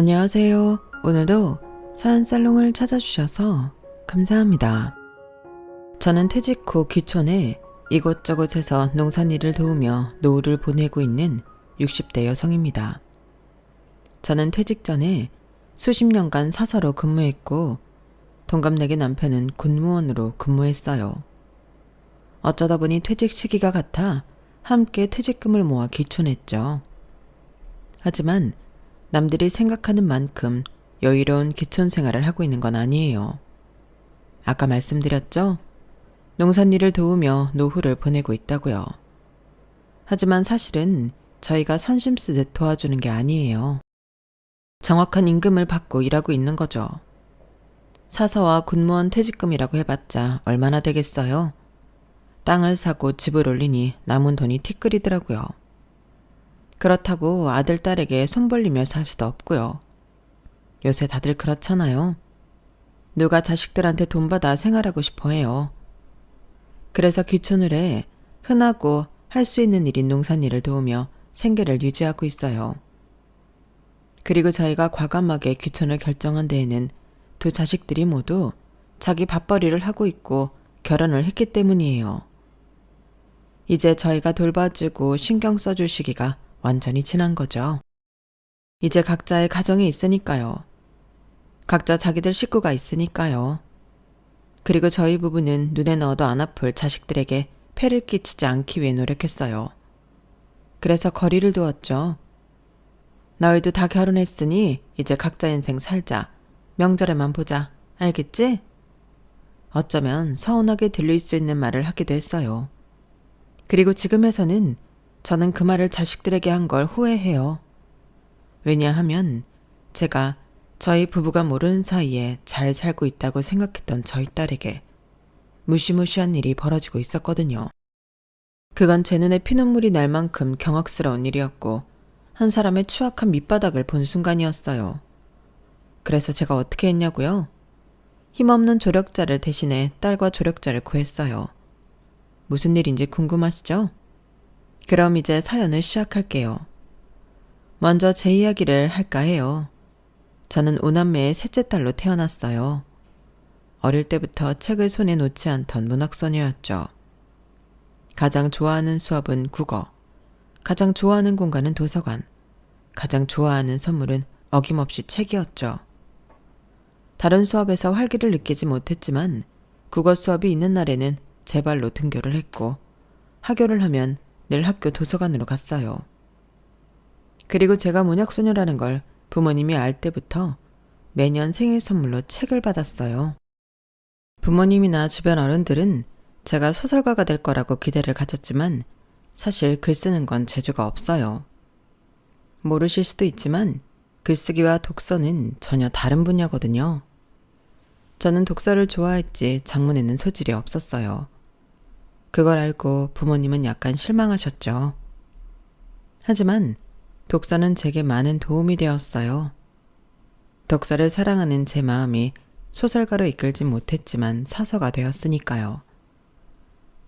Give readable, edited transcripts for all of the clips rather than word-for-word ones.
안녕하세요. 오늘도 사연살롱을 찾아주셔서 감사합니다. 저는 퇴직 후 귀촌에 이곳저곳에서 농산일을 도우며 노후를 보내고 있는 60대 여성입니다. 저는 퇴직 전에 수십 년간 사서로 근무했고 동갑내기 남편은 군무원으로 근무했어요. 어쩌다 보니 퇴직 시기가 같아 함께 퇴직금을 모아 귀촌했죠. 하지만 남들이 생각하는 만큼 여유로운 귀촌 생활을 하고 있는 건 아니에요. 아까 말씀드렸죠? 농산일을 도우며 노후를 보내고 있다고요. 하지만 사실은 저희가 선심 쓰듯 도와주는 게 아니에요. 정확한 임금을 받고 일하고 있는 거죠. 사서와 군무원 퇴직금이라고 해봤자 얼마나 되겠어요? 땅을 사고 집을 올리니 남은 돈이 티끌이더라고요. 그렇다고 아들, 딸에게 손 벌리며 살 수도 없고요. 요새 다들 그렇잖아요. 누가 자식들한테 돈 받아 생활하고 싶어 해요. 그래서 귀촌을 해 흔하고 할 수 있는 일인 농산일을 도우며 생계를 유지하고 있어요. 그리고 저희가 과감하게 귀촌을 결정한 데에는 두 자식들이 모두 자기 밥벌이를 하고 있고 결혼을 했기 때문이에요. 이제 저희가 돌봐주고 신경 써줄 시기가 완전히 지난 거죠. 이제 각자의 가정이 있으니까요. 각자 자기들 식구가 있으니까요. 그리고 저희 부부는 눈에 넣어도 안 아플 자식들에게 폐를 끼치지 않기 위해 노력했어요. 그래서 거리를 두었죠. 너희도 다 결혼했으니 이제 각자 인생 살자. 명절에만 보자. 알겠지? 어쩌면 서운하게 들릴 수 있는 말을 하기도 했어요. 그리고 지금에서는 저는 그 말을 자식들에게 한 걸 후회해요. 왜냐하면 제가 저희 부부가 모르는 사이에 잘 살고 있다고 생각했던 저희 딸에게 무시무시한 일이 벌어지고 있었거든요. 그건 제 눈에 피눈물이 날 만큼 경악스러운 일이었고 한 사람의 추악한 밑바닥을 본 순간이었어요. 그래서 제가 어떻게 했냐고요? 힘없는 조력자를 대신해 딸과 조력자를 구했어요. 무슨 일인지 궁금하시죠? 그럼 이제 사연을 시작할게요. 먼저 제 이야기를 할까 해요. 저는 5남매의 셋째 딸로 태어났어요. 어릴 때부터 책을 손에 놓지 않던 문학소녀였죠. 가장 좋아하는 수업은 국어, 가장 좋아하는 공간은 도서관, 가장 좋아하는 선물은 어김없이 책이었죠. 다른 수업에서 활기를 느끼지 못했지만 국어 수업이 있는 날에는 제 발로 등교를 했고 하교를 하면 늘 학교 도서관으로 갔어요. 그리고 제가 문학소녀라는 걸 부모님이 알 때부터 매년 생일 선물로 책을 받았어요. 부모님이나 주변 어른들은 제가 소설가가 될 거라고 기대를 가졌지만 사실 글 쓰는 건 재주가 없어요. 모르실 수도 있지만 글쓰기와 독서는 전혀 다른 분야거든요. 저는 독서를 좋아했지 작문에는 소질이 없었어요. 그걸 알고 부모님은 약간 실망하셨죠. 하지만 독서는 제게 많은 도움이 되었어요. 독서를 사랑하는 제 마음이 소설가로 이끌진 못했지만 사서가 되었으니까요.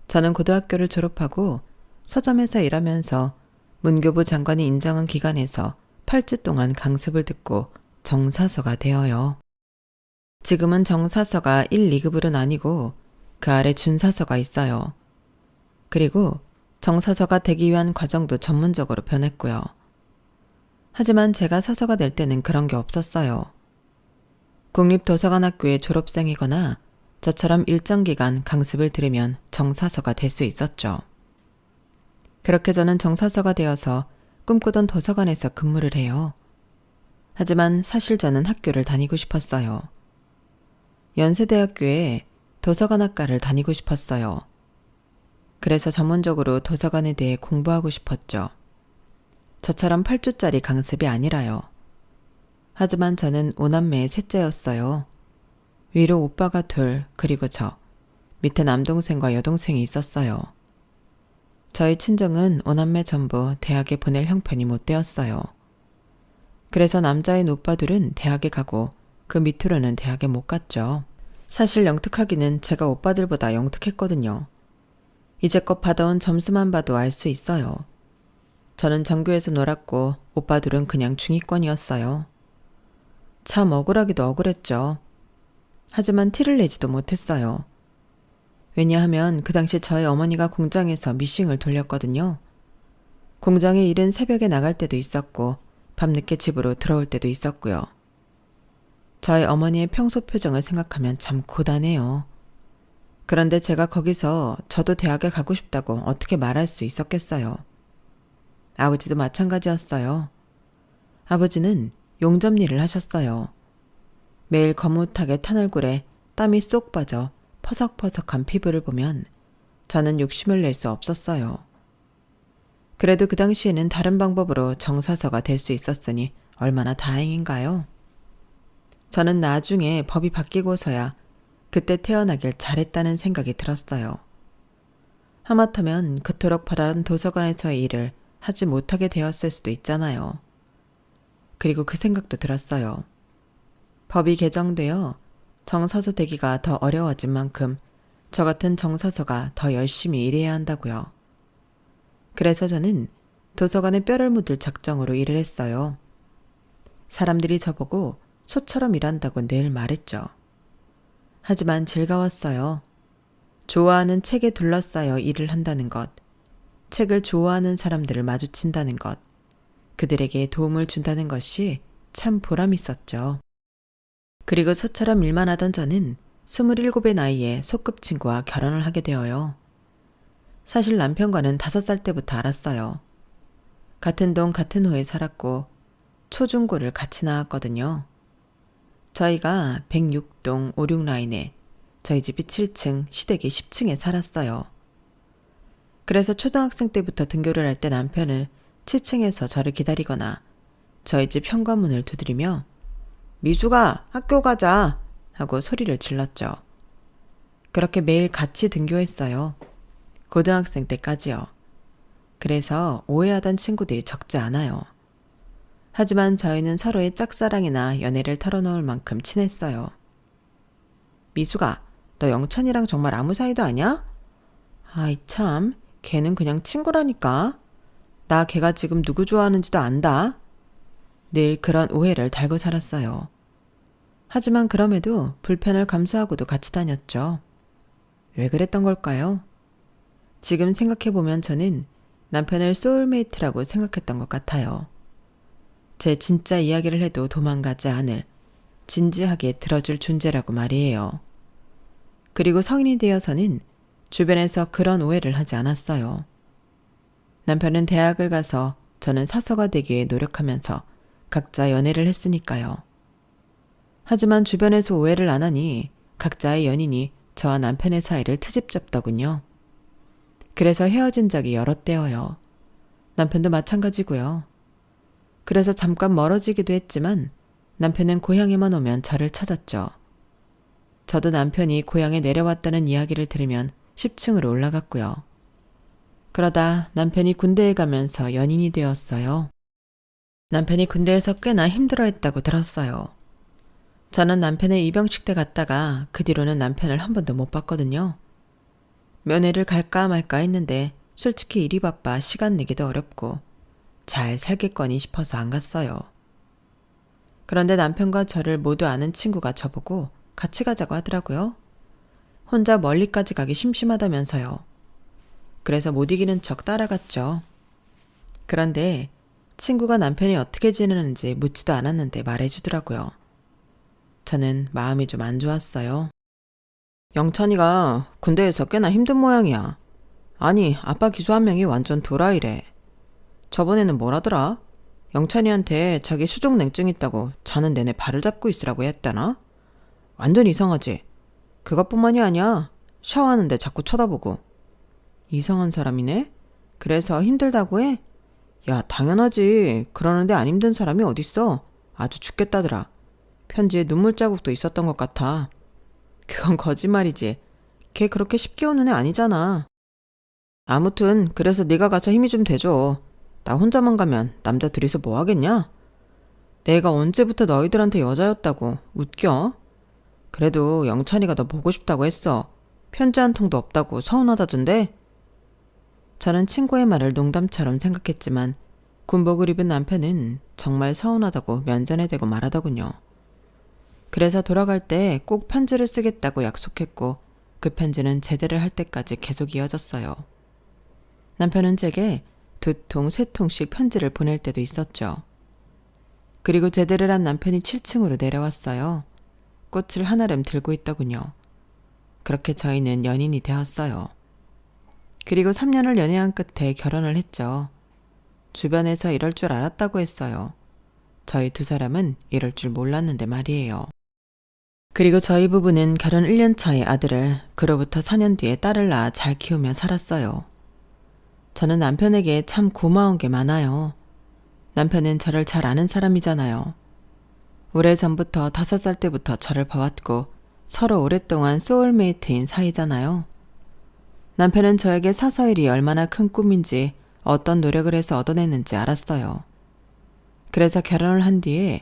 저는 고등학교를 졸업하고 서점에서 일하면서 문교부 장관이 인정한 기관에서 8주 동안 강습을 듣고 정사서가 되어요. 지금은 정사서가 1, 2급으로 나뉘고 그 아래 준사서가 있어요. 그리고 정사서가 되기 위한 과정도 전문적으로 변했고요. 하지만 제가 사서가 될 때는 그런 게 없었어요. 국립도서관학교의 졸업생이거나 저처럼 일정 기간 강습을 들으면 정사서가 될 수 있었죠. 그렇게 저는 정사서가 되어서 꿈꾸던 도서관에서 근무를 해요. 하지만 사실 저는 학교를 다니고 싶었어요. 연세대학교에 도서관학과를 다니고 싶었어요. 그래서 전문적으로 도서관에 대해 공부하고 싶었죠. 저처럼 8주짜리 강습이 아니라요. 하지만 저는 5남매의 셋째였어요. 위로 오빠가 둘, 그리고 저, 밑에 남동생과 여동생이 있었어요. 저희 친정은 5남매 전부 대학에 보낼 형편이 못 되었어요. 그래서 남자인 오빠들은 대학에 가고 그 밑으로는 대학에 못 갔죠. 사실 영특하기는 제가 오빠들보다 영특했거든요. 이제껏 받아온 점수만 봐도 알 수 있어요. 저는 전교에서 놀았고 오빠들은 그냥 중위권이었어요. 참 억울하기도 억울했죠. 하지만 티를 내지도 못했어요. 왜냐하면 그 당시 저희 어머니가 공장에서 미싱을 돌렸거든요. 공장에 이른 새벽에 나갈 때도 있었고 밤늦게 집으로 들어올 때도 있었고요. 저희 어머니의 평소 표정을 생각하면 참 고단해요. 그런데 제가 거기서 저도 대학에 가고 싶다고 어떻게 말할 수 있었겠어요. 아버지도 마찬가지였어요. 아버지는 용접 일을 하셨어요. 매일 거뭇하게 탄 얼굴에 땀이 쏙 빠져 퍼석퍼석한 피부를 보면 저는 욕심을 낼 수 없었어요. 그래도 그 당시에는 다른 방법으로 정사서가 될 수 있었으니 얼마나 다행인가요? 저는 나중에 법이 바뀌고서야 그때 태어나길 잘했다는 생각이 들었어요. 하마터면 그토록 바라던 도서관에서의 일을 하지 못하게 되었을 수도 있잖아요. 그리고 그 생각도 들었어요. 법이 개정되어 정사서 되기가 더 어려워진 만큼 저 같은 정사서가 더 열심히 일해야 한다고요. 그래서 저는 도서관에 뼈를 묻을 작정으로 일을 했어요. 사람들이 저보고 소처럼 일한다고 늘 말했죠. 하지만 즐거웠어요. 좋아하는 책에 둘러싸여 일을 한다는 것, 책을 좋아하는 사람들을 마주친다는 것, 그들에게 도움을 준다는 것이 참 보람 있었죠. 그리고 소처럼 일만 하던 저는 27의 나이에 소꿉친구와 결혼을 하게 되어요. 사실 남편과는 5살 때부터 알았어요. 같은 동 같은 호에 살았고 초중고를 같이 나왔거든요. 저희가 106동 56라인에 저희 집이 7층, 시댁이 10층에 살았어요. 그래서 초등학생 때부터 등교를 할 때 남편을 7층에서 저를 기다리거나 저희 집 현관문을 두드리며 미주가 학교 가자 하고 소리를 질렀죠. 그렇게 매일 같이 등교했어요. 고등학생 때까지요. 그래서 오해하던 친구들이 적지 않아요. 하지만 저희는 서로의 짝사랑이나 연애를 털어놓을 만큼 친했어요. 미수가, 너 영찬이랑 정말 아무 사이도 아냐? 아이 참, 걔는 그냥 친구라니까. 나 걔가 지금 누구 좋아하는지도 안다. 늘 그런 오해를 달고 살았어요. 하지만 그럼에도 불편을 감수하고도 같이 다녔죠. 왜 그랬던 걸까요? 지금 생각해보면 저는 남편을 소울메이트라고 생각했던 것 같아요. 제 진짜 이야기를 해도 도망가지 않을 진지하게 들어줄 존재라고 말이에요. 그리고 성인이 되어서는 주변에서 그런 오해를 하지 않았어요. 남편은 대학을 가서 저는 사서가 되기 위해 노력하면서 각자 연애를 했으니까요. 하지만 주변에서 오해를 안 하니 각자의 연인이 저와 남편의 사이를 트집 잡더군요. 그래서 헤어진 적이 여러 때여요. 남편도 마찬가지고요. 그래서 잠깐 멀어지기도 했지만 남편은 고향에만 오면 저를 찾았죠. 저도 남편이 고향에 내려왔다는 이야기를 들으면 10층으로 올라갔고요. 그러다 남편이 군대에 가면서 연인이 되었어요. 남편이 군대에서 꽤나 힘들어했다고 들었어요. 저는 남편의 입영식 때 갔다가 그 뒤로는 남편을 한 번도 못 봤거든요. 면회를 갈까 말까 했는데 솔직히 일이 바빠 시간 내기도 어렵고 잘 살겠거니 싶어서 안 갔어요. 그런데 남편과 저를 모두 아는 친구가 저보고 같이 가자고 하더라고요. 혼자 멀리까지 가기 심심하다면서요. 그래서 못 이기는 척 따라갔죠. 그런데 친구가 남편이 어떻게 지내는지 묻지도 않았는데 말해주더라고요. 저는 마음이 좀 안 좋았어요. 영찬이가 군대에서 꽤나 힘든 모양이야. 아니, 아빠 기수 한 명이 완전 도라이래. 저번에는 뭐라더라? 영찬이한테 자기 수족 냉증 있다고 자는 내내 발을 잡고 있으라고 했다나? 완전 이상하지? 그것뿐만이 아니야. 샤워하는데 자꾸 쳐다보고. 이상한 사람이네? 그래서 힘들다고 해? 야, 당연하지. 그러는데 안 힘든 사람이 어딨어. 아주 죽겠다더라. 편지에 눈물 자국도 있었던 것 같아. 그건 거짓말이지. 걔 그렇게 쉽게 오는 애 아니잖아. 아무튼 그래서 네가 가서 힘이 좀 돼줘. 나 혼자만 가면 남자 둘이서 뭐 하겠냐? 내가 언제부터 너희들한테 여자였다고 웃겨? 그래도 영찬이가 너 보고 싶다고 했어. 편지 한 통도 없다고 서운하다던데? 저는 친구의 말을 농담처럼 생각했지만 군복을 입은 남편은 정말 서운하다고 면전에 대고 말하더군요. 그래서 돌아갈 때 꼭 편지를 쓰겠다고 약속했고 그 편지는 제대를 할 때까지 계속 이어졌어요. 남편은 제게 2통, 3통씩 편지를 보낼 때도 있었죠. 그리고 제대를 한 남편이 7층으로 내려왔어요. 꽃을 한아름 들고 있더군요. 그렇게 저희는 연인이 되었어요. 그리고 3년을 연애한 끝에 결혼을 했죠. 주변에서 이럴 줄 알았다고 했어요. 저희 2사람은 이럴 줄 몰랐는데 말이에요. 그리고 저희 부부는 결혼 1년 차의 아들을 그로부터 4년 뒤에 딸을 낳아 잘 키우며 살았어요. 저는 남편에게 참 고마운 게 많아요. 남편은 저를 잘 아는 사람이잖아요. 오래전부터 5살 때부터 저를 봐왔고 서로 오랫동안 소울메이트인 사이잖아요. 남편은 저에게 사서일이 얼마나 큰 꿈인지 어떤 노력을 해서 얻어냈는지 알았어요. 그래서 결혼을 한 뒤에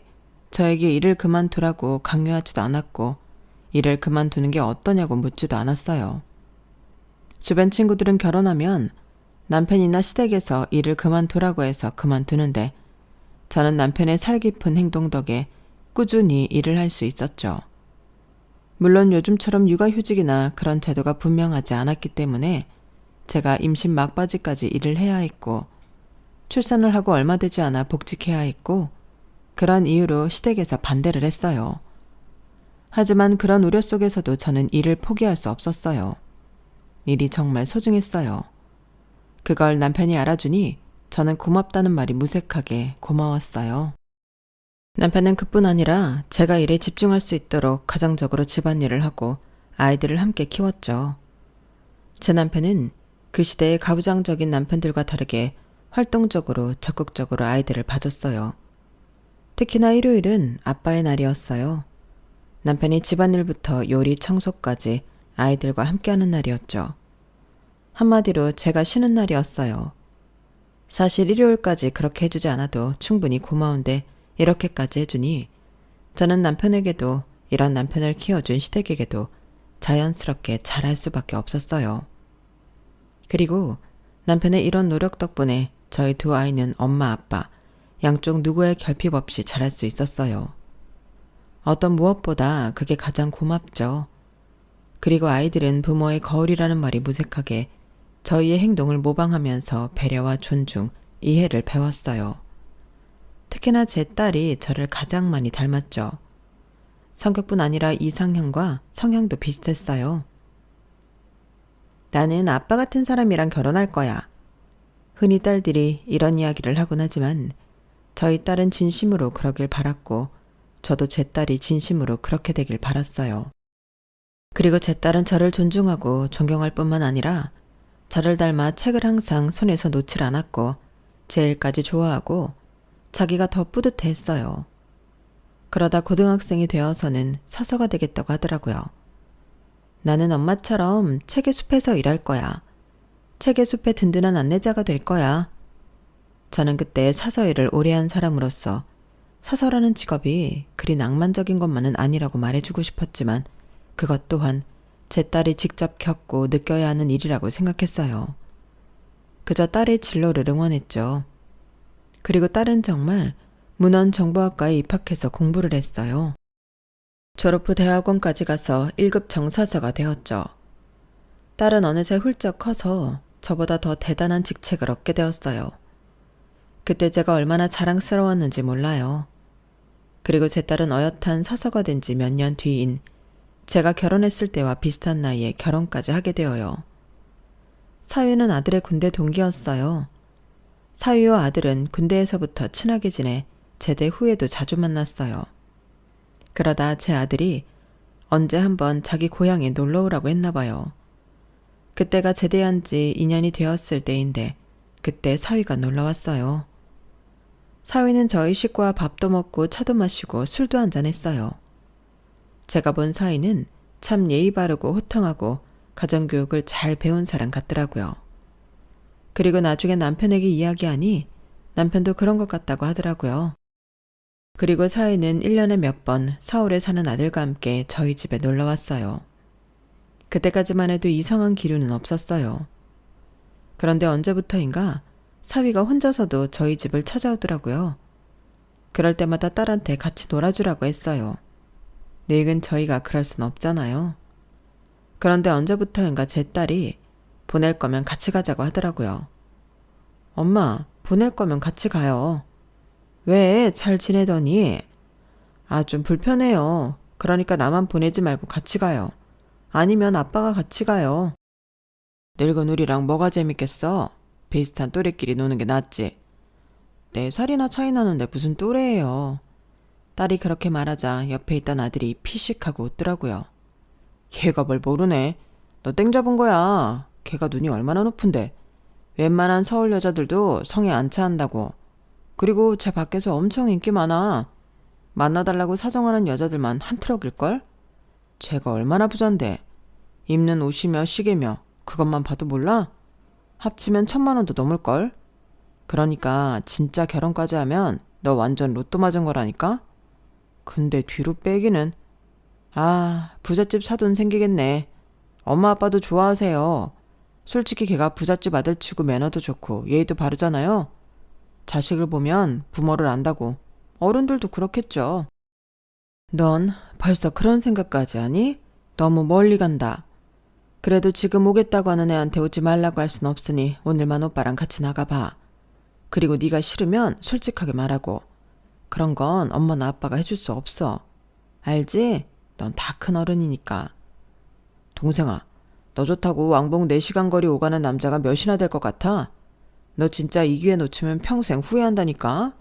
저에게 일을 그만두라고 강요하지도 않았고 일을 그만두는 게 어떠냐고 묻지도 않았어요. 주변 친구들은 결혼하면 남편이나 시댁에서 일을 그만두라고 해서 그만두는데 저는 남편의 살깊은 행동 덕에 꾸준히 일을 할 수 있었죠. 물론 요즘처럼 육아휴직이나 그런 제도가 분명하지 않았기 때문에 제가 임신 막바지까지 일을 해야 했고 출산을 하고 얼마 되지 않아 복직해야 했고 그런 이유로 시댁에서 반대를 했어요. 하지만 그런 우려 속에서도 저는 일을 포기할 수 없었어요. 일이 정말 소중했어요. 그걸 남편이 알아주니 저는 고맙다는 말이 무색하게 고마웠어요. 남편은 그뿐 아니라 제가 일에 집중할 수 있도록 가정적으로 집안일을 하고 아이들을 함께 키웠죠. 제 남편은 그 시대의 가부장적인 남편들과 다르게 활동적으로 적극적으로 아이들을 봐줬어요. 특히나 일요일은 아빠의 날이었어요. 남편이 집안일부터 요리, 청소까지 아이들과 함께하는 날이었죠. 한마디로 제가 쉬는 날이었어요. 사실 일요일까지 그렇게 해주지 않아도 충분히 고마운데 이렇게까지 해주니 저는 남편에게도 이런 남편을 키워준 시댁에게도 자연스럽게 잘할 수밖에 없었어요. 그리고 남편의 이런 노력 덕분에 저희 2아이는 엄마, 아빠 양쪽 누구의 결핍 없이 자랄 수 있었어요. 어떤 무엇보다 그게 가장 고맙죠. 그리고 아이들은 부모의 거울이라는 말이 무색하게 저희의 행동을 모방하면서 배려와 존중, 이해를 배웠어요. 특히나 제 딸이 저를 가장 많이 닮았죠. 성격뿐 아니라 이상형과 성향도 비슷했어요. 나는 아빠 같은 사람이랑 결혼할 거야. 흔히 딸들이 이런 이야기를 하곤 하지만 저희 딸은 진심으로 그러길 바랐고 저도 제 딸이 진심으로 그렇게 되길 바랐어요. 그리고 제 딸은 저를 존중하고 존경할 뿐만 아니라 저를 닮아 책을 항상 손에서 놓질 않았고 제 일까지 좋아하고 자기가 더 뿌듯해했어요. 그러다 고등학생이 되어서는 사서가 되겠다고 하더라고요. 나는 엄마처럼 책의 숲에서 일할 거야. 책의 숲의 든든한 안내자가 될 거야. 저는 그때 사서 일을 오래 한 사람으로서 사서라는 직업이 그리 낭만적인 것만은 아니라고 말해주고 싶었지만 그것 또한 제 딸이 직접 겪고 느껴야 하는 일이라고 생각했어요. 그저 딸의 진로를 응원했죠. 그리고 딸은 정말 문헌정보학과에 입학해서 공부를 했어요. 졸업 후 대학원까지 가서 1급 정사서가 되었죠. 딸은 어느새 훌쩍 커서 저보다 더 대단한 직책을 얻게 되었어요. 그때 제가 얼마나 자랑스러웠는지 몰라요. 그리고 제 딸은 어엿한 사서가 된 지 몇 년 뒤인 제가 결혼했을 때와 비슷한 나이에 결혼까지 하게 되어요. 사위는 아들의 군대 동기였어요. 사위와 아들은 군대에서부터 친하게 지내 제대 후에도 자주 만났어요. 그러다 제 아들이 언제 한번 자기 고향에 놀러 오라고 했나 봐요. 그때가 제대한 지 2년이 되었을 때인데 그때 사위가 놀러 왔어요. 사위는 저희 식구와 밥도 먹고 차도 마시고 술도 한잔했어요. 제가 본 사위는 참 예의 바르고 호탕하고 가정교육을 잘 배운 사람 같더라고요. 그리고 나중에 남편에게 이야기하니 남편도 그런 것 같다고 하더라고요. 그리고 사위는 1년에 몇 번 서울에 사는 아들과 함께 저희 집에 놀러 왔어요. 그때까지만 해도 이상한 기류는 없었어요. 그런데 언제부터인가 사위가 혼자서도 저희 집을 찾아오더라고요. 그럴 때마다 딸한테 같이 놀아주라고 했어요. 늙은 저희가 그럴 순 없잖아요. 그런데 언제부터인가 제 딸이 보낼 거면 같이 가자고 하더라고요. 엄마, 보낼 거면 같이 가요. 왜? 잘 지내더니? 아, 좀 불편해요. 그러니까 나만 보내지 말고 같이 가요. 아니면 아빠가 같이 가요. 늙은 우리랑 뭐가 재밌겠어? 비슷한 또래끼리 노는 게 낫지. 4살이나 차이 나는데 무슨 또래예요. 딸이 그렇게 말하자 옆에 있던 아들이 피식하고 웃더라고요. 걔가 뭘 모르네. 너 땡 잡은 거야. 걔가 눈이 얼마나 높은데. 웬만한 서울 여자들도 성에 안 차한다고. 그리고 쟤 밖에서 엄청 인기 많아. 만나달라고 사정하는 여자들만 한 트럭일걸? 쟤가 얼마나 부잔데. 입는 옷이며 시계며 그것만 봐도 몰라? 합치면 1,000만 원도 넘을걸? 그러니까 진짜 결혼까지 하면 너 완전 로또 맞은 거라니까? 근데 뒤로 빼기는 부잣집 사돈 생기겠네. 엄마 아빠도 좋아하세요. 솔직히 걔가 부잣집 아들치고 매너도 좋고 예의도 바르잖아요. 자식을 보면 부모를 안다고. 어른들도 그렇겠죠. 넌 벌써 그런 생각까지 하니? 너무 멀리 간다. 그래도 지금 오겠다고 하는 애한테 오지 말라고 할 순 없으니 오늘만 오빠랑 같이 나가봐. 그리고 네가 싫으면 솔직하게 말하고. 그런 건 엄마나 아빠가 해줄 수 없어. 알지? 넌 다 큰 어른이니까. 동생아, 너 좋다고 왕복 4시간 거리 오가는 남자가 몇이나 될 것 같아? 너 진짜 이 기회 놓치면 평생 후회한다니까?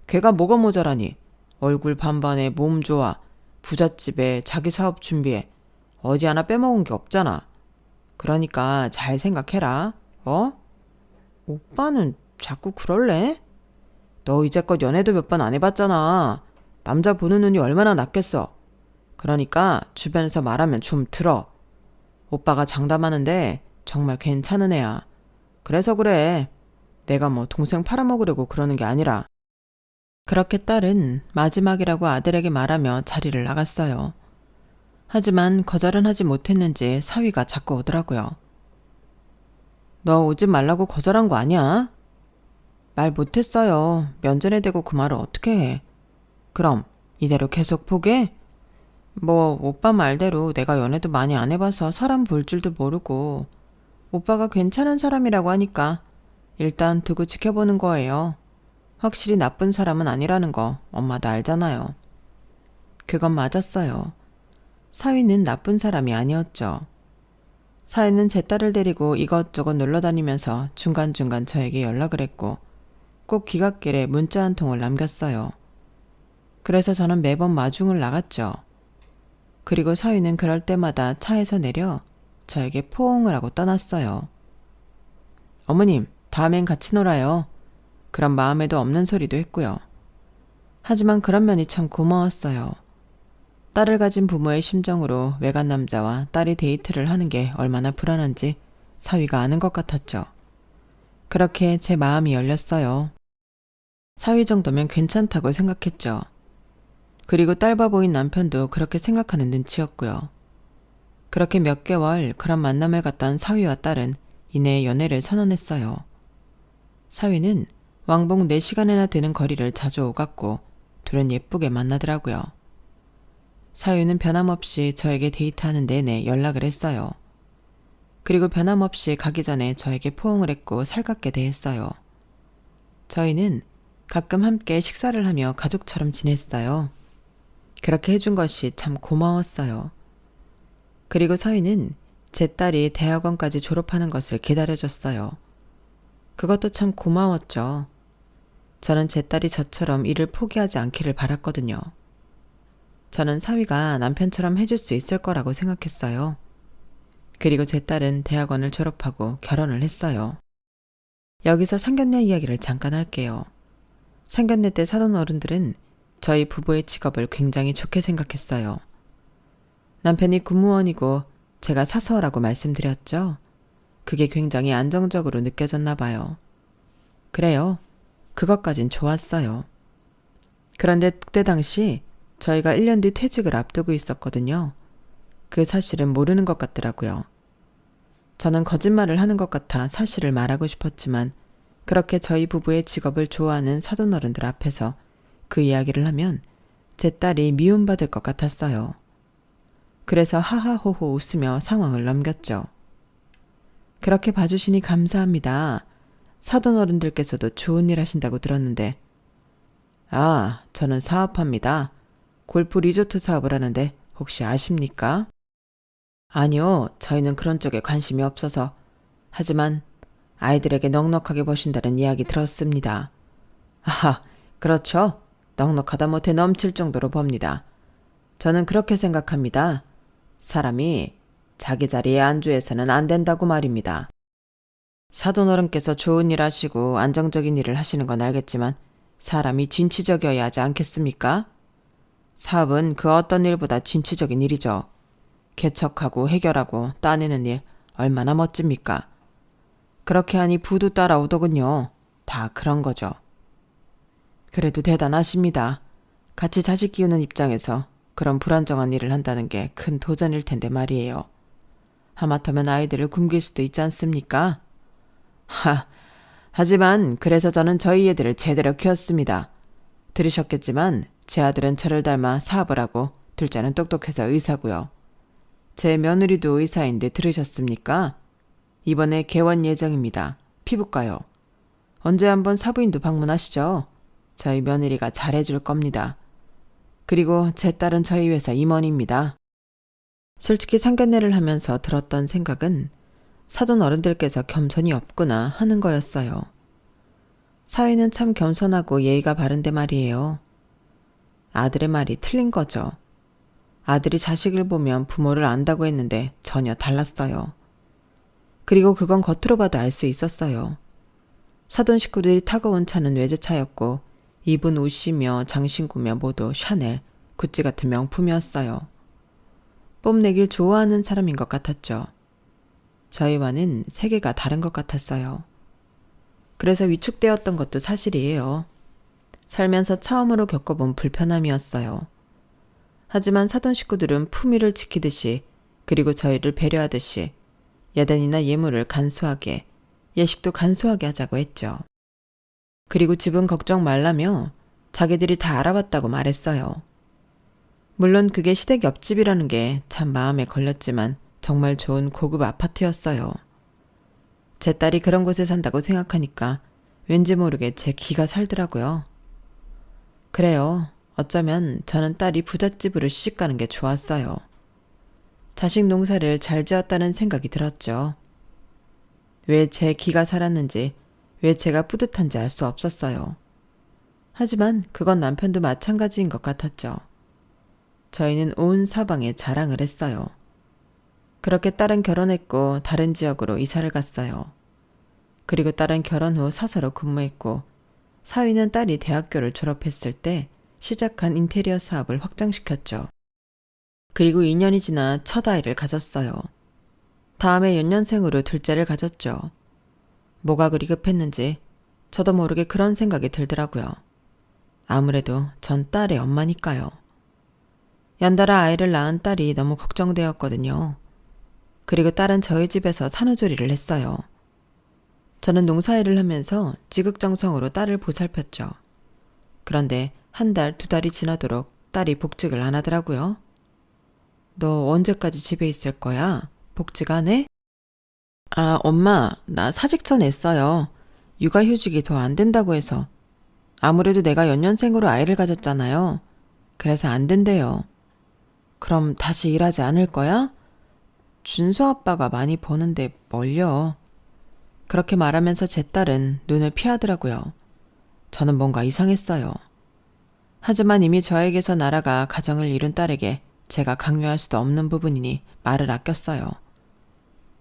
걔가 뭐가 모자라니? 얼굴 반반에 몸 좋아. 부잣집에 자기 사업 준비해. 어디 하나 빼먹은 게 없잖아. 그러니까 잘 생각해라. 어? 오빠는 자꾸 그럴래? 너 이제껏 연애도 몇 번 안 해봤잖아. 남자 보는 눈이 얼마나 낮겠어. 그러니까 주변에서 말하면 좀 들어. 오빠가 장담하는데 정말 괜찮은 애야. 그래서 그래. 내가 뭐 동생 팔아먹으려고 그러는 게 아니라. 그렇게 딸은 마지막이라고 아들에게 말하며 자리를 나갔어요. 하지만 거절은 하지 못했는지 사위가 자꾸 오더라고요. 너 오지 말라고 거절한 거 아니야? 말 못했어요. 면전에 대고 그 말을 어떻게 해. 그럼 이대로 계속 포기해? 뭐 오빠 말대로 내가 연애도 많이 안 해봐서 사람 볼 줄도 모르고 오빠가 괜찮은 사람이라고 하니까 일단 두고 지켜보는 거예요. 확실히 나쁜 사람은 아니라는 거 엄마도 알잖아요. 그건 맞았어요. 사위는 나쁜 사람이 아니었죠. 사위는 제 딸을 데리고 이것저것 놀러다니면서 중간중간 저에게 연락을 했고 꼭 귀갓길에 문자 한 통을 남겼어요. 그래서 저는 매번 마중을 나갔죠. 그리고 사위는 그럴 때마다 차에서 내려 저에게 포옹을 하고 떠났어요. 어머님, 다음엔 같이 놀아요. 그런 마음에도 없는 소리도 했고요. 하지만 그런 면이 참 고마웠어요. 딸을 가진 부모의 심정으로 외간 남자와 딸이 데이트를 하는 게 얼마나 불안한지 사위가 아는 것 같았죠. 그렇게 제 마음이 열렸어요. 사위 정도면 괜찮다고 생각했죠. 그리고 딸바 보인 남편도 그렇게 생각하는 눈치였고요. 그렇게 몇 개월 그런 만남을 갖던 사위와 딸은 이내 연애를 선언했어요. 사위는 왕복 4시간이나 되는 거리를 자주 오갔고 둘은 예쁘게 만나더라고요. 사위는 변함없이 저에게 데이트하는 내내 연락을 했어요. 그리고 변함없이 가기 전에 저에게 포옹을 했고 살갑게 대했어요. 저희는 가끔 함께 식사를 하며 가족처럼 지냈어요. 그렇게 해준 것이 참 고마웠어요. 그리고 사위는 제 딸이 대학원까지 졸업하는 것을 기다려줬어요. 그것도 참 고마웠죠. 저는 제 딸이 저처럼 일을 포기하지 않기를 바랐거든요. 저는 사위가 남편처럼 해줄 수 있을 거라고 생각했어요. 그리고 제 딸은 대학원을 졸업하고 결혼을 했어요. 여기서 상견례 이야기를 잠깐 할게요. 상견례 때 사돈 어른들은 저희 부부의 직업을 굉장히 좋게 생각했어요. 남편이 군무원이고 제가 사서라고 말씀드렸죠. 그게 굉장히 안정적으로 느껴졌나 봐요. 그래요. 그것까진 좋았어요. 그런데 그때 당시 저희가 1년 뒤 퇴직을 앞두고 있었거든요. 그 사실은 모르는 것 같더라고요. 저는 거짓말을 하는 것 같아 사실을 말하고 싶었지만 그렇게 저희 부부의 직업을 좋아하는 사돈어른들 앞에서 그 이야기를 하면 제 딸이 미움받을 것 같았어요. 그래서 하하호호 웃으며 상황을 넘겼죠. 그렇게 봐주시니 감사합니다. 사돈 어른들께서도 좋은 일 하신다고 들었는데. 아, 저는 사업합니다. 골프 리조트 사업을 하는데 혹시 아십니까? 아니요, 저희는 그런 쪽에 관심이 없어서. 하지만 아이들에게 넉넉하게 버신다는 이야기 들었습니다. 아하, 그렇죠. 넉넉하다 못해 넘칠 정도로 법니다. 저는 그렇게 생각합니다. 사람이 자기 자리에 안주해서는 안 된다고 말입니다. 사돈 어른께서 좋은 일 하시고 안정적인 일을 하시는 건 알겠지만 사람이 진취적이어야 하지 않겠습니까? 사업은 그 어떤 일보다 진취적인 일이죠. 개척하고 해결하고 따내는 일 얼마나 멋집니까? 그렇게 하니 부도 따라오더군요. 다 그런 거죠. 그래도 대단하십니다. 같이 자식 키우는 입장에서 그런 불안정한 일을 한다는 게 큰 도전일 텐데 말이에요. 하마터면 아이들을 굶길 수도 있지 않습니까? 하지만 그래서 저는 저희 애들을 제대로 키웠습니다. 들으셨겠지만 제 아들은 저를 닮아 사업을 하고 둘째는 똑똑해서 의사고요. 제 며느리도 의사인데 들으셨습니까? 이번에 개원 예정입니다. 피부과요. 언제 한번 사부인도 방문하시죠. 저희 며느리가 잘해줄 겁니다. 그리고 제 딸은 저희 회사 임원입니다. 솔직히 상견례를 하면서 들었던 생각은 사돈 어른들께서 겸손이 없구나 하는 거였어요. 사위는 참 겸손하고 예의가 바른데 말이에요. 아들의 말이 틀린 거죠. 아들이 자식을 보면 부모를 안다고 했는데 전혀 달랐어요. 그리고 그건 겉으로 봐도 알 수 있었어요. 사돈 식구들이 타고 온 차는 외제차였고 입은 옷이며 장신구며 모두 샤넬, 구찌 같은 명품이었어요. 뽐내길 좋아하는 사람인 것 같았죠. 저희와는 세계가 다른 것 같았어요. 그래서 위축되었던 것도 사실이에요. 살면서 처음으로 겪어본 불편함이었어요. 하지만 사돈 식구들은 품위를 지키듯이 그리고 저희를 배려하듯이 야단이나 예물을 간소하게, 예식도 간소하게 하자고 했죠. 그리고 집은 걱정 말라며 자기들이 다 알아봤다고 말했어요. 물론 그게 시댁 옆집이라는 게 참 마음에 걸렸지만 정말 좋은 고급 아파트였어요. 제 딸이 그런 곳에 산다고 생각하니까 왠지 모르게 제 기가 살더라고요. 그래요. 어쩌면 저는 딸이 부잣집으로 시집가는 게 좋았어요. 자식 농사를 잘 지었다는 생각이 들었죠. 왜 제 기가 살았는지, 왜 제가 뿌듯한지 알 수 없었어요. 하지만 그건 남편도 마찬가지인 것 같았죠. 저희는 온 사방에 자랑을 했어요. 그렇게 딸은 결혼했고 다른 지역으로 이사를 갔어요. 그리고 딸은 결혼 후 사서로 근무했고 사위는 딸이 대학교를 졸업했을 때 시작한 인테리어 사업을 확장시켰죠. 그리고 2년이 지나 첫 아이를 가졌어요. 다음에 연년생으로 둘째를 가졌죠. 뭐가 그리 급했는지 저도 모르게 그런 생각이 들더라고요. 아무래도 전 딸의 엄마니까요. 연달아 아이를 낳은 딸이 너무 걱정되었거든요. 그리고 딸은 저희 집에서 산후조리를 했어요. 저는 농사일을 하면서 지극정성으로 딸을 보살폈죠. 그런데 한 달, 두 달이 지나도록 딸이 복직을 안 하더라고요. 너 언제까지 집에 있을 거야? 복직 안 해? 아, 엄마, 나 사직서 냈어요. 육아휴직이 더 안 된다고 해서. 아무래도 내가 연년생으로 아이를 가졌잖아요. 그래서 안 된대요. 그럼 다시 일하지 않을 거야? 준서 아빠가 많이 버는데 뭘요? 그렇게 말하면서 제 딸은 눈을 피하더라고요. 저는 뭔가 이상했어요. 하지만 이미 저에게서 날아가 가정을 이룬 딸에게 제가 강요할 수도 없는 부분이니 말을 아꼈어요.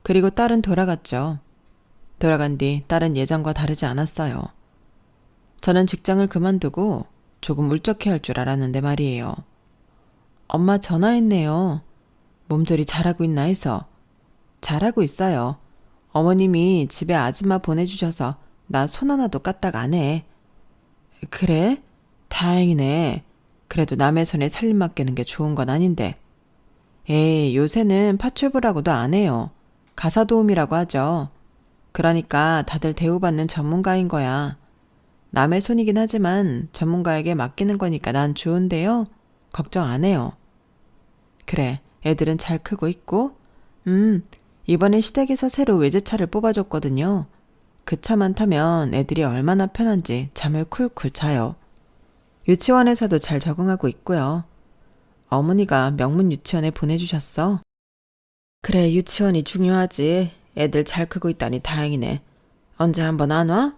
그리고 딸은 돌아갔죠. 돌아간 뒤 딸은 예전과 다르지 않았어요. 저는 직장을 그만두고 조금 울적해할 줄 알았는데 말이에요. 엄마 전화했네요. 몸조리 잘하고 있나 해서. 잘하고 있어요. 어머님이 집에 아줌마 보내주셔서 나 손 하나도 까딱 안 해. 그래? 다행이네. 그래도 남의 손에 살림 맡기는 게 좋은 건 아닌데. 에이, 요새는 파출부라고도 안 해요. 가사도우미라고 하죠. 그러니까 다들 대우받는 전문가인 거야. 남의 손이긴 하지만 전문가에게 맡기는 거니까 난 좋은데요. 걱정 안 해요. 그래, 애들은 잘 크고 있고, 이번에 시댁에서 새로 외제차를 뽑아줬거든요. 그 차만 타면 애들이 얼마나 편한지 잠을 쿨쿨 자요. 유치원에서도 잘 적응하고 있고요. 어머니가 명문 유치원에 보내주셨어. 그래, 유치원이 중요하지. 애들 잘 크고 있다니 다행이네. 언제 한번 안 와?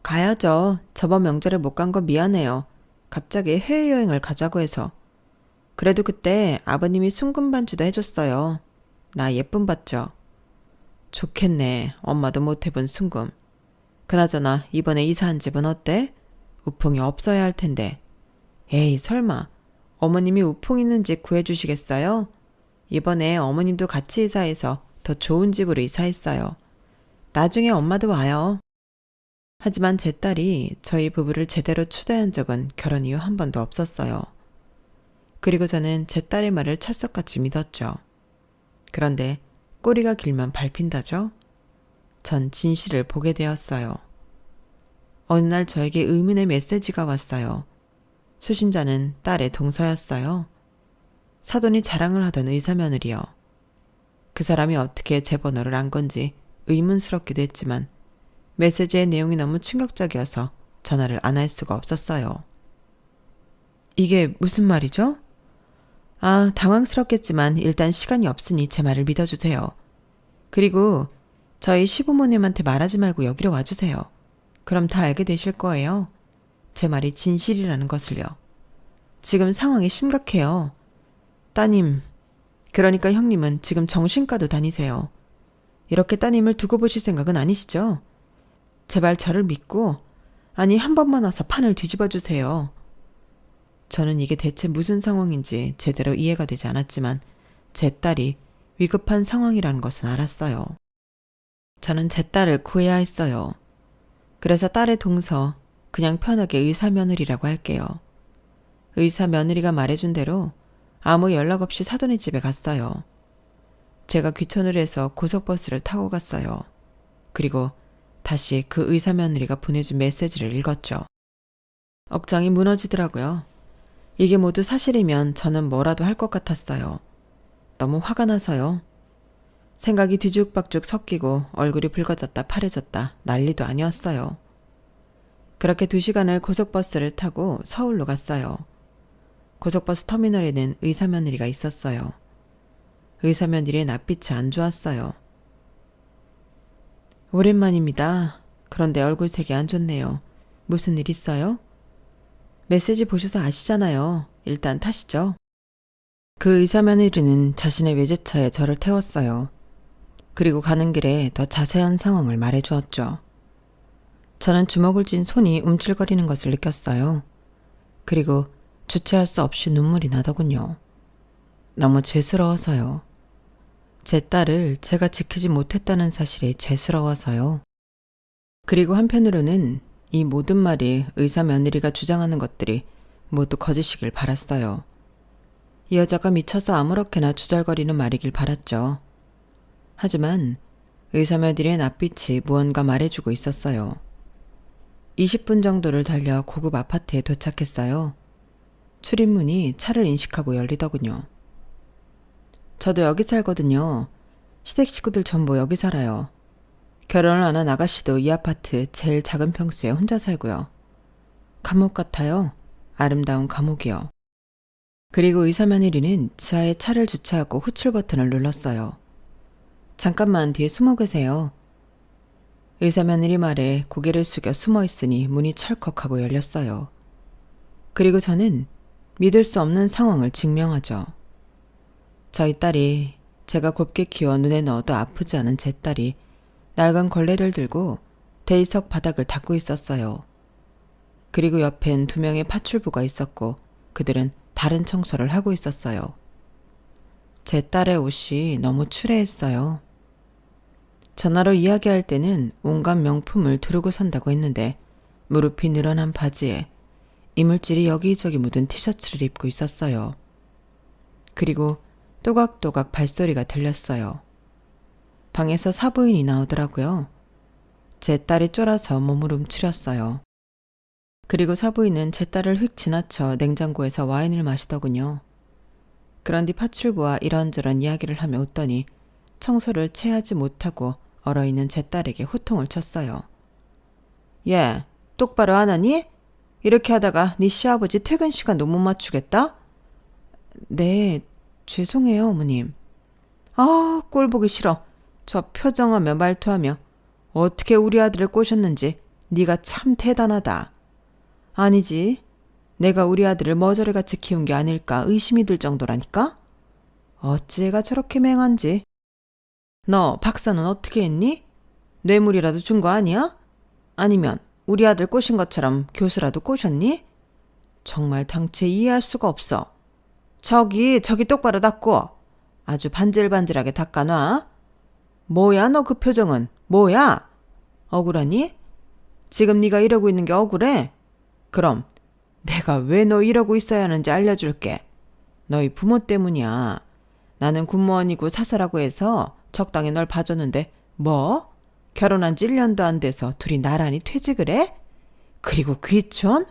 가야죠. 저번 명절에 못 간 거 미안해요. 갑자기 해외여행을 가자고 해서. 그래도 그때 아버님이 순금 반주도 해줬어요. 나 예쁨 받죠? 좋겠네. 엄마도 못 해본 순금. 그나저나 이번에 이사한 집은 어때? 우풍이 없어야 할 텐데. 에이, 설마. 어머님이 우풍 있는 집 구해주시겠어요? 이번에 어머님도 같이 이사해서 더 좋은 집으로 이사했어요. 나중에 엄마도 와요. 하지만 제 딸이 저희 부부를 제대로 초대한 적은 결혼 이후 한 번도 없었어요. 그리고 저는 제 딸의 말을 철석같이 믿었죠. 그런데 꼬리가 길면 밟힌다죠? 전 진실을 보게 되었어요. 어느 날 저에게 의문의 메시지가 왔어요. 수신자는 딸의 동서였어요. 사돈이 자랑을 하던 의사 며느리요. 그 사람이 어떻게 제 번호를 안 건지 의문스럽기도 했지만 메시지의 내용이 너무 충격적이어서 전화를 안 할 수가 없었어요. 이게 무슨 말이죠? 아, 당황스럽겠지만 일단 시간이 없으니 제 말을 믿어주세요. 그리고 저희 시부모님한테 말하지 말고 여기로 와주세요. 그럼 다 알게 되실 거예요. 제 말이 진실이라는 것을요. 지금 상황이 심각해요. 따님, 그러니까 형님은 지금 정신과도 다니세요. 이렇게 따님을 두고 보실 생각은 아니시죠? 제발 저를 믿고, 아니 한 번만 와서 판을 뒤집어 주세요. 저는 이게 대체 무슨 상황인지 제대로 이해가 되지 않았지만 제 딸이 위급한 상황이라는 것은 알았어요. 저는 제 딸을 구해야 했어요. 그래서 딸의 동서, 그냥 편하게 의사 며느리라고 할게요. 의사 며느리가 말해준 대로 아무 연락 없이 사돈의 집에 갔어요. 제가 귀촌을 해서 고속버스를 타고 갔어요. 그리고 다시 그 의사 며느리가 보내준 메시지를 읽었죠. 억장이 무너지더라고요. 이게 모두 사실이면 저는 뭐라도 할 것 같았어요. 너무 화가 나서요. 생각이 뒤죽박죽 섞이고 얼굴이 붉어졌다 파래졌다 난리도 아니었어요. 그렇게 2시간을 고속버스를 타고 서울로 갔어요. 고속버스 터미널에는 의사 며느리가 있었어요. 의사 며느리의 낯빛이 안 좋았어요. 오랜만입니다. 그런데 얼굴색이 안 좋네요. 무슨 일 있어요? 메시지 보셔서 아시잖아요. 일단 타시죠. 그 의사 며느리는 자신의 외제차에 저를 태웠어요. 그리고 가는 길에 더 자세한 상황을 말해주었죠. 저는 주먹을 쥔 손이 움찔거리는 것을 느꼈어요. 그리고 주체할 수 없이 눈물이 나더군요. 너무 죄스러워서요. 제 딸을 제가 지키지 못했다는 사실이 죄스러워서요. 그리고 한편으로는 이 모든 말이 의사 며느리가 주장하는 것들이 모두 거짓이길 바랐어요. 이 여자가 미쳐서 아무렇게나 주절거리는 말이길 바랐죠. 하지만 의사 며느리의 낯빛이 무언가 말해주고 있었어요. 20분 정도를 달려 고급 아파트에 도착했어요. 출입문이 차를 인식하고 열리더군요. 저도 여기 살거든요. 시댁 식구들 전부 여기 살아요. 결혼을 안 한 아가씨도 이 아파트 제일 작은 평수에 혼자 살고요. 감옥 같아요. 아름다운 감옥이요. 그리고 의사 며느리는 지하에 차를 주차하고 호출 버튼을 눌렀어요. 잠깐만 뒤에 숨어 계세요. 의사 며느리 말에 고개를 숙여 숨어 있으니 문이 철컥하고 열렸어요. 그리고 저는 믿을 수 없는 상황을 증명하죠. 저희 딸이, 제가 곱게 키워 눈에 넣어도 아프지 않은 제 딸이 낡은 걸레를 들고 대리석 바닥을 닦고 있었어요. 그리고 옆엔 2명의 파출부가 있었고 그들은 다른 청소를 하고 있었어요. 제 딸의 옷이 너무 추레했어요. 전화로 이야기할 때는 온갖 명품을 두르고 산다고 했는데 무릎이 늘어난 바지에 이물질이 여기저기 묻은 티셔츠를 입고 있었어요. 그리고 또각또각 발소리가 들렸어요. 방에서 사부인이 나오더라고요. 제 딸이 쫄아서 몸을 움츠렸어요. 그리고 사부인은 제 딸을 휙 지나쳐 냉장고에서 와인을 마시더군요. 그런 뒤 파출부와 이런저런 이야기를 하며 웃더니 청소를 채하지 못하고 얼어있는 제 딸에게 호통을 쳤어요. 얘, 똑바로 안 하니? 이렇게 하다가 네 시아버지 퇴근 시간도 못 맞추겠다? 네, 죄송해요, 어머님. 아, 꼴 보기 싫어. 저 표정하며 말투하며 어떻게 우리 아들을 꼬셨는지 네가 참 대단하다. 아니지, 내가 우리 아들을 머저리같이 키운 게 아닐까 의심이 들 정도라니까? 어찌 애가 저렇게 맹한지. 너 박사는 어떻게 했니? 뇌물이라도 준 거 아니야? 아니면 우리 아들 꼬신 것처럼 교수라도 꼬셨니? 정말 당체 이해할 수가 없어. 저기 똑바로 닦고 아주 반질반질하게 닦아놔. 뭐야 너 그 표정은? 뭐야? 억울하니? 지금 네가 이러고 있는 게 억울해? 그럼 내가 왜 너 이러고 있어야 하는지 알려줄게. 너희 부모 때문이야. 나는 군무원이고 사서라고 해서 적당히 널 봐줬는데 뭐? 결혼한 지 1년도 안 돼서 둘이 나란히 퇴직을 해? 그리고 귀촌?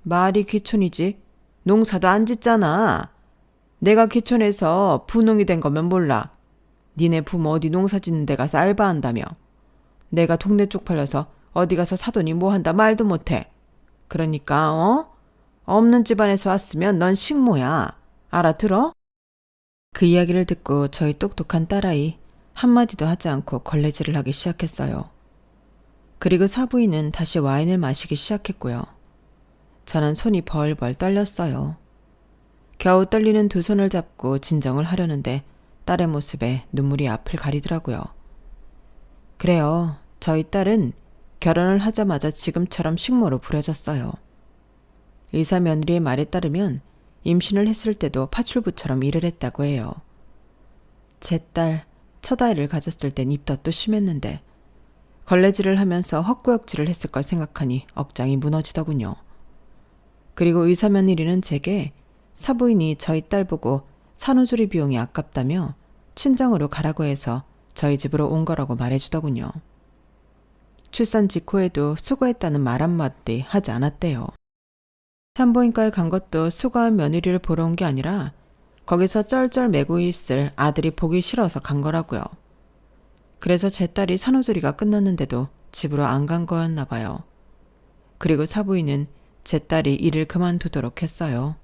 말이 귀촌이지. 농사도 안 짓잖아. 내가 귀촌해서 분홍이 된 거면 몰라. 니네 부모 어디 농사 짓는 데 가서 알바한다며. 내가 동네 쪽팔려서 어디 가서 사돈이 뭐 한다 말도 못해. 그러니까 없는 집안에서 왔으면 넌 식모야. 알아들어? 그 이야기를 듣고 저희 똑똑한 딸아이 한마디도 하지 않고 걸레질을 하기 시작했어요. 그리고 사부인은 다시 와인을 마시기 시작했고요. 저는 손이 벌벌 떨렸어요. 겨우 떨리는 두 손을 잡고 진정을 하려는데 딸의 모습에 눈물이 앞을 가리더라고요. 그래요. 저희 딸은 결혼을 하자마자 지금처럼 식모로 부려졌어요. 의사 며느리의 말에 따르면 임신을 했을 때도 파출부처럼 일을 했다고 해요. 제 딸 첫 아이를 가졌을 땐 입덧도 심했는데 걸레질을 하면서 헛구역질을 했을 걸 생각하니 억장이 무너지더군요. 그리고 의사 며느리는 제게 사부인이 저희 딸 보고 산후조리 비용이 아깝다며 친정으로 가라고 해서 저희 집으로 온 거라고 말해주더군요. 출산 직후에도 수고했다는 말 한마디 하지 않았대요. 산부인과에 간 것도 수고한 며느리를 보러 온 게 아니라 거기서 쩔쩔 매고 있을 아들이 보기 싫어서 간 거라고요. 그래서 제 딸이 산후조리가 끝났는데도 집으로 안 간 거였나 봐요. 그리고 사부인은 제 딸이 일을 그만두도록 했어요.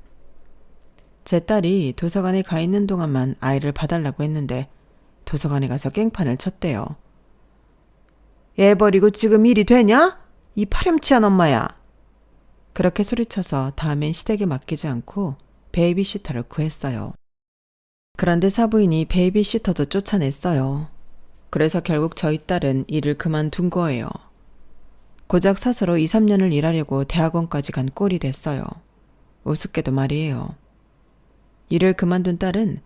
제 딸이 도서관에 가 있는 동안만 아이를 봐달라고 했는데 도서관에 가서 깽판을 쳤대요. 애 버리고 지금 일이 되냐? 이 파렴치한 엄마야. 그렇게 소리쳐서 다음엔 시댁에 맡기지 않고 베이비시터를 구했어요. 그런데 사부인이 베이비시터도 쫓아냈어요. 그래서 결국 저희 딸은 일을 그만둔 거예요. 고작 사서로 2, 3년을 일하려고 대학원까지 간 꼴이 됐어요. 우습게도 말이에요. 일을 그만둔 딸은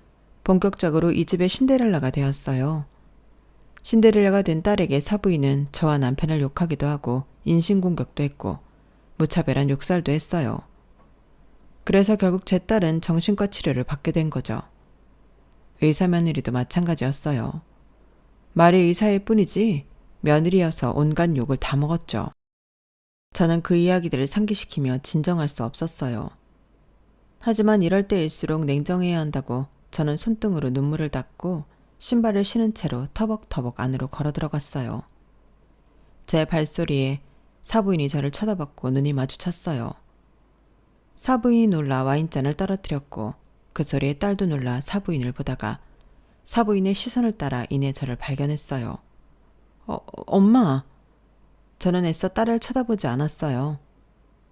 본격적으로 이 집의 신데렐라가 되었어요. 신데렐라가 된 딸에게 사부인은 저와 남편을 욕하기도 하고 인신공격도 했고 무차별한 욕설도 했어요. 그래서 결국 제 딸은 정신과 치료를 받게 된 거죠. 의사 며느리도 마찬가지였어요. 말이 의사일 뿐이지 며느리여서 온갖 욕을 다 먹었죠. 저는 그 이야기들을 상기시키며 진정할 수 없었어요. 하지만 이럴 때일수록 냉정해야 한다고 저는 손등으로 눈물을 닦고 신발을 신은 채로 터벅터벅 안으로 걸어 들어갔어요. 제 발소리에 사부인이 저를 쳐다봤고 눈이 마주쳤어요. 사부인이 놀라 와인잔을 떨어뜨렸고 그 소리에 딸도 놀라 사부인을 보다가 사부인의 시선을 따라 이내 저를 발견했어요. 엄마. 저는 애써 딸을 쳐다보지 않았어요.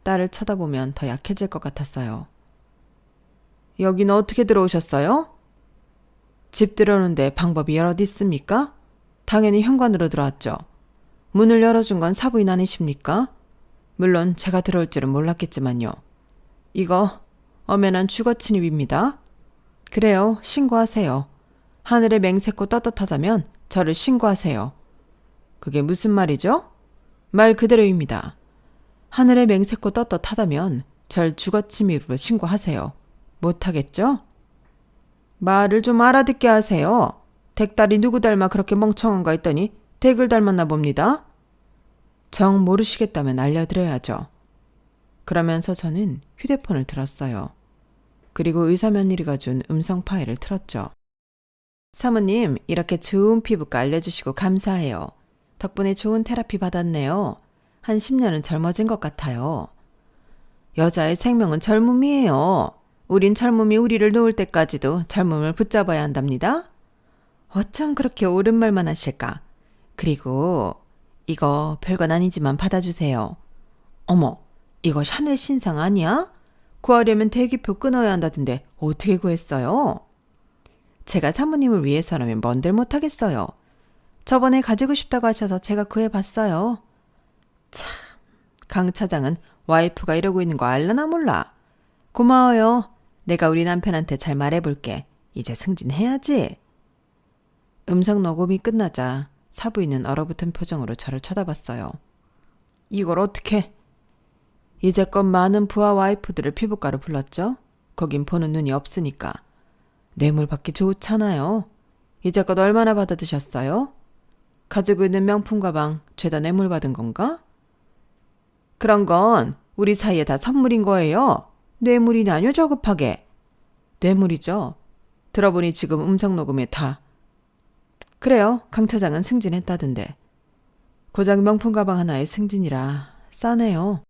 딸을 쳐다보면 더 약해질 것 같았어요. 여기는 어떻게 들어오셨어요? 집 들어오는데 방법이 여럿 있습니까? 당연히 현관으로 들어왔죠. 문을 열어준 건 사부인 아니십니까? 물론 제가 들어올 줄은 몰랐겠지만요. 이거 엄연한 주거 침입입니다. 그래요, 신고하세요. 하늘에 맹세코 떳떳하다면 저를 신고하세요. 그게 무슨 말이죠? 말 그대로입니다. 하늘에 맹세코 떳떳하다면 절 주거 침입으로 신고하세요. 못하겠죠? 말을 좀 알아듣게 하세요. 댁딸이 누구 닮아 그렇게 멍청한가 했더니 댁을 닮았나 봅니다. 정 모르시겠다면 알려드려야죠. 그러면서 저는 휴대폰을 들었어요. 그리고 의사 며느리가 준 음성 파일을 틀었죠. 사모님, 이렇게 좋은 피부과 알려주시고 감사해요. 덕분에 좋은 테라피 받았네요. 한 10년은 젊어진 것 같아요. 여자의 생명은 젊음이에요. 우린 젊음이 우리를 놓을 때까지도 젊음을 붙잡아야 한답니다. 어쩜 그렇게 옳은 말만 하실까? 그리고 이거 별건 아니지만 받아주세요. 어머, 이거 샤넬 신상 아니야? 구하려면 대기표 끊어야 한다던데 어떻게 구했어요? 제가 사모님을 위해서라면 뭔들 못하겠어요. 저번에 가지고 싶다고 하셔서 제가 구해봤어요. 참, 강 차장은 와이프가 이러고 있는 거 알라나 몰라. 고마워요. 내가 우리 남편한테 잘 말해볼게. 이제 승진해야지. 음성 녹음이 끝나자 사부인은 얼어붙은 표정으로 저를 쳐다봤어요. 이걸 어떻게? 이제껏 많은 부하 와이프들을 피부과로 불렀죠? 거긴 보는 눈이 없으니까. 뇌물 받기 좋잖아요. 이제껏 얼마나 받아드셨어요? 가지고 있는 명품 가방 죄다 뇌물 받은 건가? 그런 건 우리 사이에 다 선물인 거예요. 뇌물이냐뇨 저급하게. 뇌물이죠. 들어보니 지금 음성 녹음에 다. 그래요. 강 차장은 승진했다던데. 고작 명품 가방 하나에 승진이라 싸네요.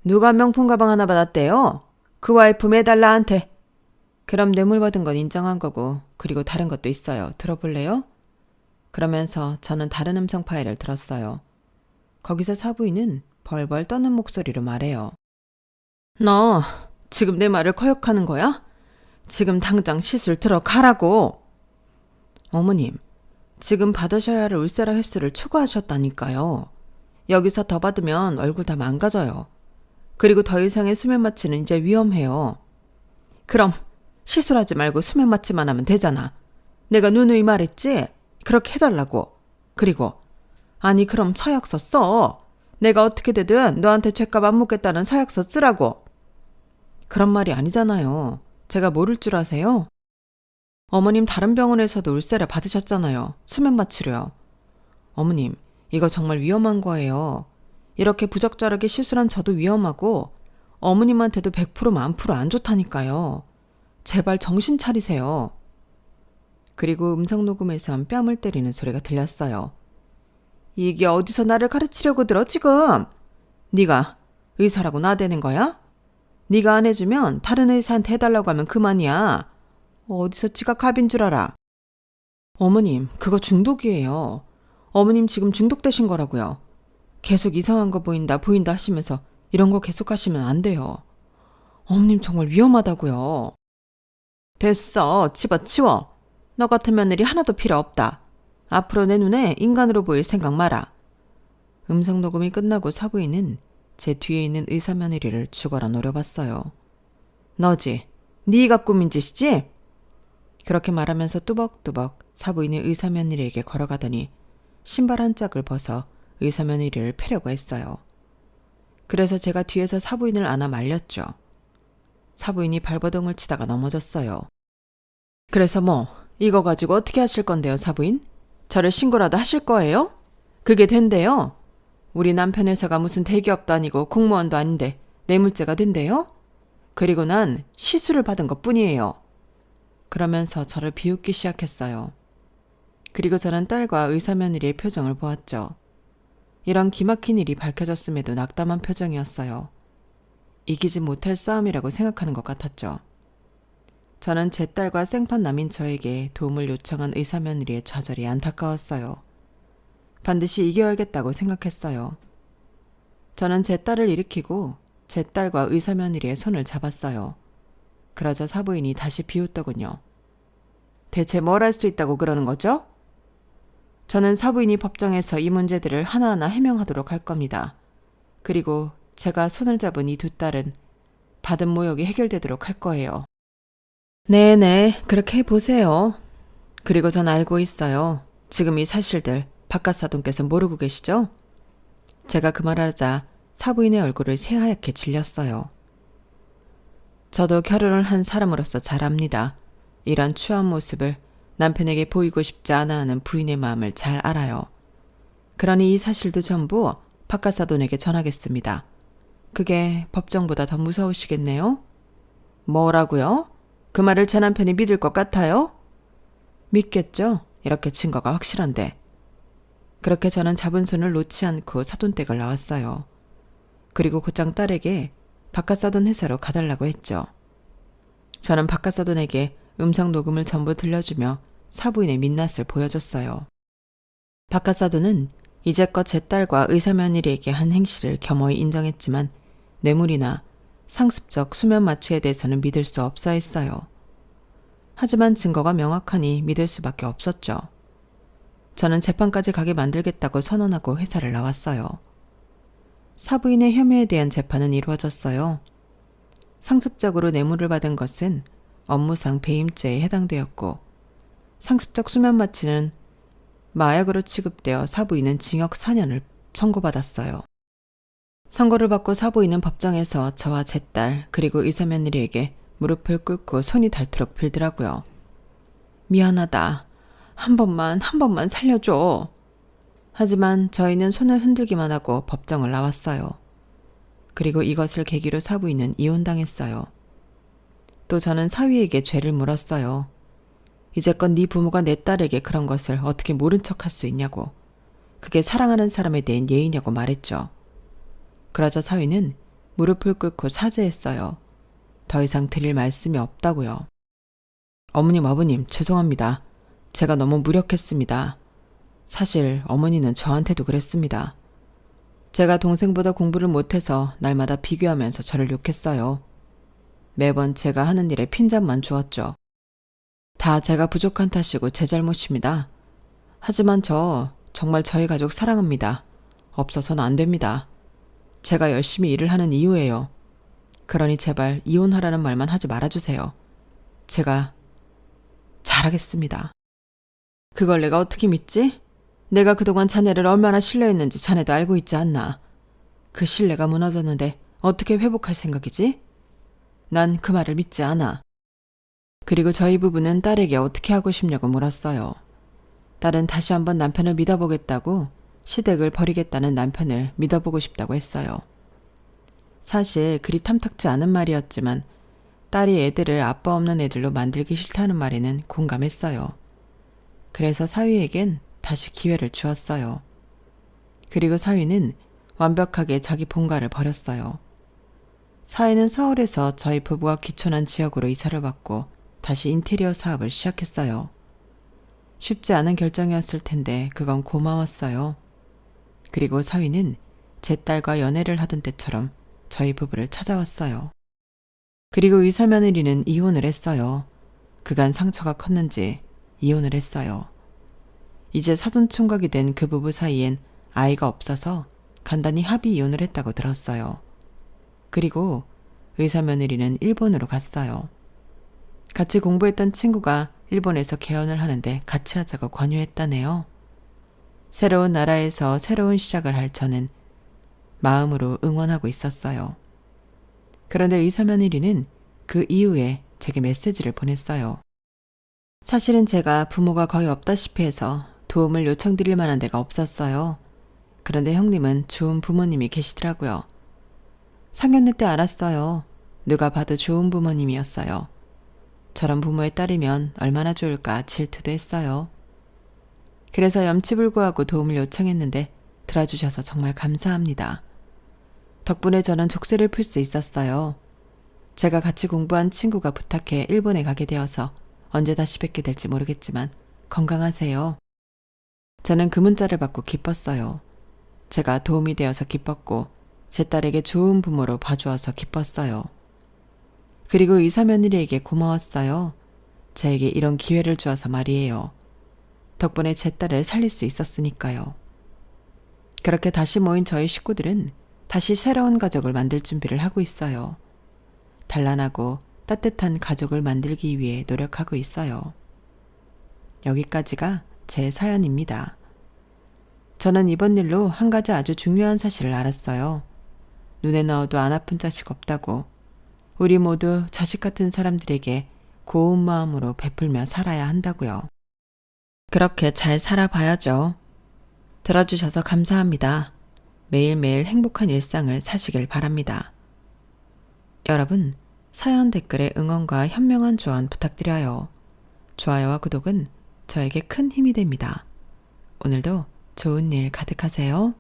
누가 명품 가방 하나 받았대요? 그 와이프 매달 나한테. 그럼 뇌물 받은 건 인정한 거고 그리고 다른 것도 있어요. 들어볼래요? 그러면서 저는 다른 음성 파일을 들었어요. 거기서 사부인은 벌벌 떠는 목소리로 말해요. 너 지금 내 말을 거역하는 거야? 지금 당장 시술 들어가라고. 어머님, 지금 받으셔야 할 울세라 횟수를 초과하셨다니까요. 여기서 더 받으면 얼굴 다 망가져요. 그리고 더 이상의 수면 마취는 이제 위험해요. 그럼 시술하지 말고 수면 마취만 하면 되잖아. 내가 누누이 말했지? 그렇게 해달라고. 그리고 아니 그럼 서약서 써. 내가 어떻게 되든 너한테 죗값 안 묻겠다는 서약서 쓰라고. 그런 말이 아니잖아요. 제가 모를 줄 아세요? 어머님 다른 병원에서도 울세라 받으셨잖아요. 수면 마취로요. 어머님, 이거 정말 위험한 거예요. 이렇게 부적절하게 시술한 저도 위험하고 어머님한테도 100% 만프로 안 좋다니까요. 제발 정신 차리세요. 그리고 음성 녹음에선 뺨을 때리는 소리가 들렸어요. 이게 어디서 나를 가르치려고 들어 지금? 네가 의사라고 나대는 거야? 네가 안 해주면 다른 의사한테 해달라고 하면 그만이야. 어디서 지가 갑인 줄 알아. 어머님, 그거 중독이에요. 어머님 지금 중독되신 거라고요. 계속 이상한 거 보인다 하시면서 이런 거 계속 하시면 안 돼요. 어머님 정말 위험하다고요. 됐어. 집어치워. 너 같은 며느리 하나도 필요 없다. 앞으로 내 눈에 인간으로 보일 생각 마라. 음성 녹음이 끝나고 사부인은 제 뒤에 있는 의사 며느리를 죽어라 노려봤어요. 너지? 네가 꾸민 짓이지? 그렇게 말하면서 뚜벅뚜벅 사부인이 의사 며느리에게 걸어가더니 신발 한 짝을 벗어 의사 며느리를 패려고 했어요. 그래서 제가 뒤에서 사부인을 안아 말렸죠. 사부인이 발버둥을 치다가 넘어졌어요. 그래서 뭐 이거 가지고 어떻게 하실 건데요, 사부인? 저를 신고라도 하실 거예요? 그게 된대요. 우리 남편 회사가 무슨 대기업도 아니고 공무원도 아닌데 뇌물죄가 된대요? 그리고 난 시술을 받은 것뿐이에요. 그러면서 저를 비웃기 시작했어요. 그리고 저는 딸과 의사 며느리의 표정을 보았죠. 이런 기막힌 일이 밝혀졌음에도 낙담한 표정이었어요. 이기지 못할 싸움이라고 생각하는 것 같았죠. 저는 제 딸과 생판 남인 저에게 도움을 요청한 의사 며느리의 좌절이 안타까웠어요. 반드시 이겨야겠다고 생각했어요. 저는 제 딸을 일으키고 제 딸과 의사 며느리의 손을 잡았어요. 그러자 사부인이 다시 비웃더군요. 대체 뭘 할 수 있다고 그러는 거죠? 저는 사부인이 법정에서 이 문제들을 하나하나 해명하도록 할 겁니다. 그리고 제가 손을 잡은 이 두 딸은 받은 모욕이 해결되도록 할 거예요. 네네, 그렇게 해보세요. 그리고 전 알고 있어요. 지금 이 사실들 박가사돈께서 모르고 계시죠? 제가 그 말하자 사부인의 얼굴을 새하얗게 질렸어요. 저도 결혼을 한 사람으로서 잘 압니다. 이런 추한 모습을 남편에게 보이고 싶지 않아 하는 부인의 마음을 잘 알아요. 그러니 이 사실도 전부 박가사돈에게 전하겠습니다. 그게 법정보다 더 무서우시겠네요? 뭐라고요? 그 말을 제 남편이 믿을 것 같아요? 믿겠죠? 이렇게 증거가 확실한데. 그렇게 저는 잡은 손을 놓지 않고 사돈댁을 나왔어요. 그리고 곧장 딸에게 바깥사돈 회사로 가달라고 했죠. 저는 바깥사돈에게 음성 녹음을 전부 들려주며 사부인의 민낯을 보여줬어요. 바깥사돈은 이제껏 제 딸과 의사며느리에게 한 행실을 겸허히 인정했지만 뇌물이나 상습적 수면 마취에 대해서는 믿을 수 없어 했어요. 하지만 증거가 명확하니 믿을 수밖에 없었죠. 저는 재판까지 가게 만들겠다고 선언하고 회사를 나왔어요. 사부인의 혐의에 대한 재판은 이루어졌어요. 상습적으로 뇌물을 받은 것은 업무상 배임죄에 해당되었고 상습적 수면 마취는 마약으로 취급되어 사부인은 징역 4년을 선고받았어요. 선고를 받고 사부인은 법정에서 저와 제 딸 그리고 의사며느리에게 무릎을 꿇고 손이 닳도록 빌더라고요. 미안하다. 한 번만 살려줘. 하지만 저희는 손을 흔들기만 하고 법정을 나왔어요. 그리고 이것을 계기로 사부인은 이혼당했어요. 또 저는 사위에게 죄를 물었어요. 이제껏 네 부모가 내 딸에게 그런 것을 어떻게 모른 척할 수 있냐고. 그게 사랑하는 사람에 대한 예의냐고 말했죠. 그러자 사위는 무릎을 꿇고 사죄했어요. 더 이상 드릴 말씀이 없다고요. 어머님, 아버님, 죄송합니다. 제가 너무 무력했습니다. 사실 어머니는 저한테도 그랬습니다. 제가 동생보다 공부를 못해서 날마다 비교하면서 저를 욕했어요. 매번 제가 하는 일에 핀잔만 주었죠. 다 제가 부족한 탓이고 제 잘못입니다. 하지만 저 정말 저희 가족 사랑합니다. 없어서는 안 됩니다. 제가 열심히 일을 하는 이유예요. 그러니 제발 이혼하라는 말만 하지 말아주세요. 제가 잘하겠습니다. 그걸 내가 어떻게 믿지? 내가 그동안 자네를 얼마나 신뢰했는지 자네도 알고 있지 않나. 그 신뢰가 무너졌는데 어떻게 회복할 생각이지? 난 그 말을 믿지 않아. 그리고 저희 부부는 딸에게 어떻게 하고 싶냐고 물었어요. 딸은 다시 한번 남편을 믿어보겠다고 시댁을 버리겠다는 남편을 믿어보고 싶다고 했어요. 사실 그리 탐탁지 않은 말이었지만 딸이 애들을 아빠 없는 애들로 만들기 싫다는 말에는 공감했어요. 그래서 사위에겐 다시 기회를 주었어요. 그리고 사위는 완벽하게 자기 본가를 버렸어요. 사위는 서울에서 저희 부부가 귀촌한 지역으로 이사를 받고 다시 인테리어 사업을 시작했어요. 쉽지 않은 결정이었을 텐데 그건 고마웠어요. 그리고 사위는 제 딸과 연애를 하던 때처럼 저희 부부를 찾아왔어요. 그리고 의사며느리는 이혼을 했어요. 그간 상처가 컸는지 이혼을 했어요. 이제 사돈총각이 된 그 부부 사이엔 아이가 없어서 간단히 합의 이혼을 했다고 들었어요. 그리고 의사며느리는 일본으로 갔어요. 같이 공부했던 친구가 일본에서 개헌을 하는데 같이 하자고 권유했다네요. 새로운 나라에서 새로운 시작을 할 저는 마음으로 응원하고 있었어요. 그런데 의사며느리는 그 이후에 제게 메시지를 보냈어요. 사실은 제가 부모가 거의 없다시피 해서 도움을 요청드릴 만한 데가 없었어요. 그런데 형님은 좋은 부모님이 계시더라고요. 상견례 때 알았어요. 누가 봐도 좋은 부모님이었어요. 저런 부모의 딸이면 얼마나 좋을까 질투도 했어요. 그래서 염치불구하고 도움을 요청했는데 들어주셔서 정말 감사합니다. 덕분에 저는 족쇄를 풀 수 있었어요. 제가 같이 공부한 친구가 부탁해 일본에 가게 되어서 언제 다시 뵙게 될지 모르겠지만 건강하세요. 저는 그 문자를 받고 기뻤어요. 제가 도움이 되어서 기뻤고 제 딸에게 좋은 부모로 봐주어서 기뻤어요. 그리고 의사며느리에게 고마웠어요. 저에게 이런 기회를 주어서 말이에요. 덕분에 제 딸을 살릴 수 있었으니까요. 그렇게 다시 모인 저희 식구들은 다시 새로운 가족을 만들 준비를 하고 있어요. 단란하고 따뜻한 가족을 만들기 위해 노력하고 있어요. 여기까지가 제 사연입니다. 저는 이번 일로 한 가지 아주 중요한 사실을 알았어요. 눈에 넣어도 안 아픈 자식 없다고. 우리 모두 자식 같은 사람들에게 고운 마음으로 베풀며 살아야 한다고요. 그렇게 잘 살아봐야죠. 들어주셔서 감사합니다. 매일매일 행복한 일상을 사시길 바랍니다. 여러분, 사연 댓글에 응원과 현명한 조언 부탁드려요. 좋아요와 구독은 저에게 큰 힘이 됩니다. 오늘도 좋은 일 가득하세요.